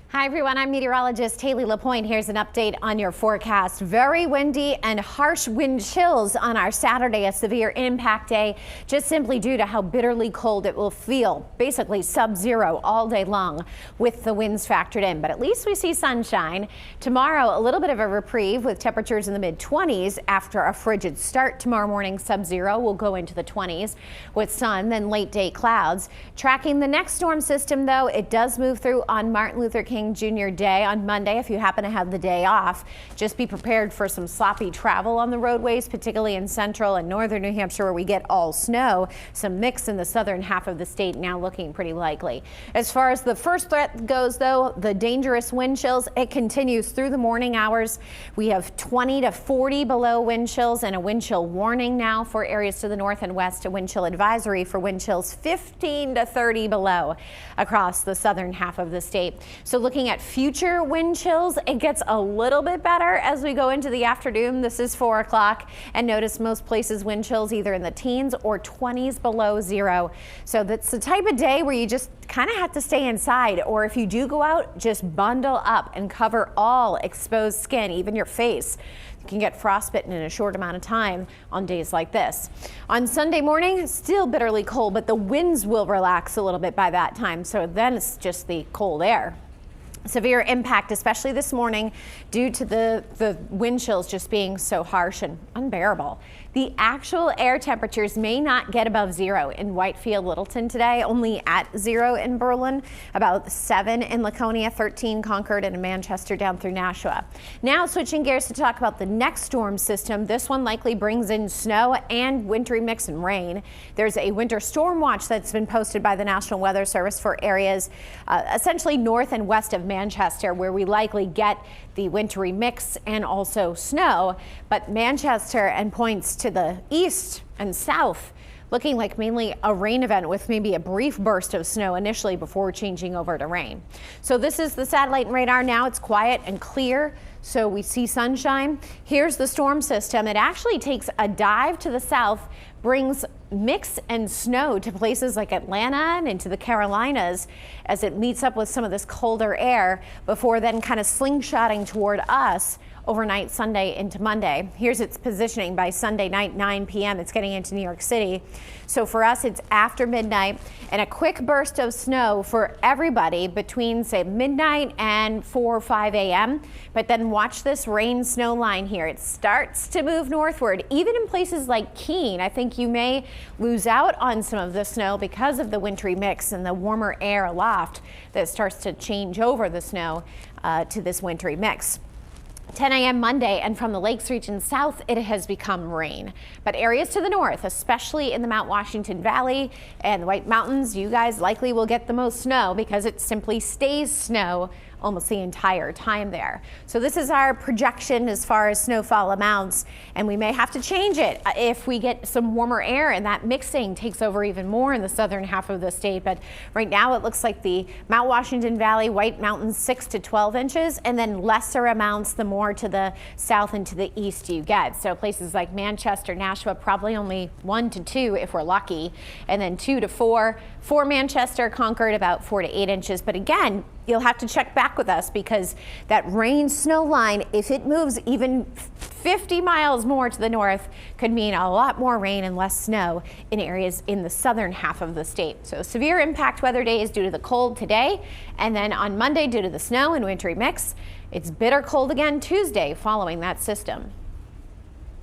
Hi everyone, I'm meteorologist Haley LaPointe. Here's an update on your forecast. Very windy and harsh wind chills on our Saturday, a severe impact day, just simply due to how bitterly cold it will feel. Basically sub-zero all day long with the winds factored in, but at least we see sunshine. Tomorrow, a little bit of a reprieve with temperatures in the mid-20s after a frigid start. Tomorrow morning, sub-zero will go into the 20s with sun, then late day clouds. Tracking the next storm system though, it does move through on Martin Luther King Jr. Day on Monday. If you happen to have the day off, just be prepared for some sloppy travel on the roadways, particularly in central and northern New Hampshire where we get all snow. Some mix in the southern half of the state now looking pretty likely. As far as the first threat goes though, the dangerous wind chills, it continues through the morning hours. We have 20 to 40 below wind chills and a wind chill warning now for areas to the north and west, a wind chill advisory for wind chills 15 to 30 below across the southern half of the state. So looking at future wind chills, it gets a little bit better as we go into the afternoon. This is 4 o'clock, and notice most places wind chills either in the teens or 20s below zero. So that's the type of day where you just kind of have to stay inside, or if you do go out, just bundle up and cover all exposed skin, even your face. You can get frostbitten in a short amount of time on days like this. On Sunday morning, still bitterly cold, but the winds will relax a little bit by that time. So then it's just the cold air. Severe impact, especially this morning, due to the wind chills just being so harsh and unbearable. The actual air temperatures may not get above zero in Whitefield, Littleton today, only at zero in Berlin, about 7 in Laconia, 13 Concord, and in Manchester down through Nashua. Now switching gears to talk about the next storm system. This one likely brings in snow and wintry mix and rain. There's a winter storm watch that's been posted by the National Weather Service for areas essentially north and west of Manchester, where we likely get the wintry mix and also snow, but Manchester and points to the east and south looking like mainly a rain event with maybe a brief burst of snow initially before changing over to rain. So this is the satellite and radar now. It's quiet and clear, so we see sunshine. Here's the storm system. It actually takes a dive to the south, brings mix and snow to places like Atlanta and into the Carolinas as it meets up with some of this colder air before then kind of slingshotting toward us overnight Sunday into Monday. Here's its positioning by Sunday night, 9 p.m. It's getting into New York City. So for us, it's after midnight and a quick burst of snow for everybody between, say, midnight and 4 or 5 a.m. But then watch this rain snow line here. It starts to move northward, even in places like Keene. I think you may lose out on some of the snow because of the wintry mix and the warmer air aloft that starts to change over the snow to this wintry mix. 10 a.m. Monday, and from the Lakes region south, it has become rain. But areas to the north, especially in the Mount Washington Valley and the White Mountains, you guys likely will get the most snow because it simply stays snow almost the entire time there. So this is our projection as far as snowfall amounts, and we may have to change it if we get some warmer air and that mixing takes over even more in the southern half of the state. But right now it looks like the Mount Washington Valley, White Mountains 6 to 12 inches, and then lesser amounts the more to the south and to the east you get. So places like Manchester, Nashua, probably only 1 to 2 if we're lucky, and then 2 to 4 for Manchester, Concord about 4 to 8 inches. But again, you'll have to check back with us because that rain snow line, if it moves even 50 miles more to the north, could mean a lot more rain and less snow in areas in the southern half of the state. So severe impact weather days due to the cold today, and then on Monday due to the snow and wintry mix. It's bitter cold again Tuesday following that system.